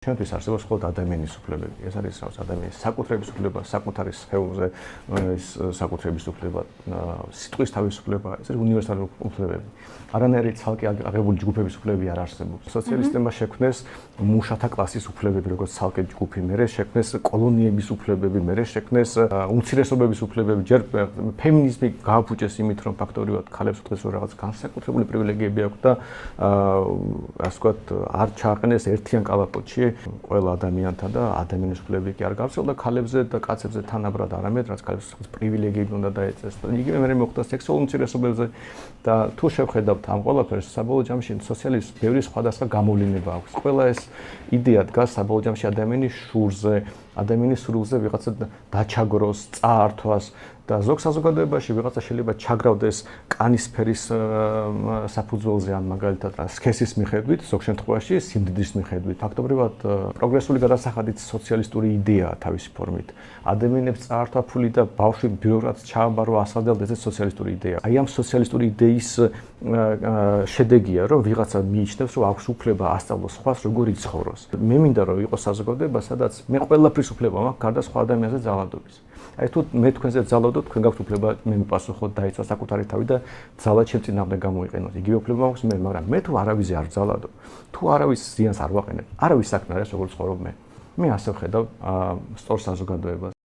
ჩვენთვის არსებობს მხოლოდ ადამიანის უფლებები. ეს არის ადამიანის საკუთრების უფლება, საკუთარი სხეულზე საკუთრების უფლება, სიტყვის თავისუფლება, ეს არის უნივერსალური უფლებები. არანაირი ცალკე აღებული ჯგუფების უფლებები არ არსებობს. სოციალისტებმა შექმნეს მუშათა კლასის უფლებები, როგორც ცალკე ჯგუფი, მერე შექმნეს კოლონიების უფლებები, მერე შექმნეს უმცირესობების უფლებები. ჯერ ფემინიზმი გააფუჭეს იმით, რომ ფაქტობრივად ქალებს უთქვეს, რომ რაღაც განსაკუთრებული პრივილეგიები აქვს და ასე ვთქვათ, არ ჩააყენეს ერთიან კალაპოტში ყველა ადამიანთა და ადამიანის უფლებები კი არ გავრცელდა ქალებზე და კაცებზე თანაბრად არამედ, რაც ქალებს პრივილეგიები უნდა დაეწეს. იგივე მერე მოხდა სექსუალურ უმცირესობებზე და თუ შევხედავთ ამ ყველაფერს, საბოლოო ჯამში სოციალიზმს ბევრი სხვადასხვა გამოვლინება აქვს. ყველა ეს იდეა დგას საბოლოო ჯამში ადამიანის შურზე, ადამიანის სრულზე ვიღაცა დაჩაგროს, წაართვას და ზოგ საზოგადოებაში ვიღაცა შეიძლება ჩაგრავდეს კანის ფერის საფუძველზე ან მაგალითად სქესის მიხედვით, ზოგ შემთხვევაში სიმდიდრის მიხედვით. ფაქტობრივად პროგრესული გადასახადით სოციალისტური იდეაა თავისი ფორმით. ადამიანებს წაართვა ფული და ბავშვი ბიუროქრატს ჩააბარო ასხადელდა, ეს სოციალისტური იდეაა. აი ამ სოციალისტური იდეის შედეგია, რომ ვიღაცა მიიჩნევს, რომ აქვს უფლება ასწავლოს სხვას, როგორ იცხოვროს. მე მინდა რომ იყოს საზოგადოება, სადაც მე ყველაფრის უფლება მაქვს, გარდა სხვა ადამიანზე ძალადობის. აი თუ მე თქვენზე ძალადობ, თქვენ გაქვთ უფლება მე მიპასუხოთ, დაიცვა საკუთარი თავი და ძალად ჩემ წინააღმდეგ გამოიყენოთ. იგივე უფლება მაქვს მე, მაგრამ მე თუ არავისზე არ ძალადობ, თუ არავის ზიანს არ ვაყენებ, არავის საქმე არ არის როგორ ცხოვრობ მე. მე ასე ვხედავ სწორ საზოგადოებას.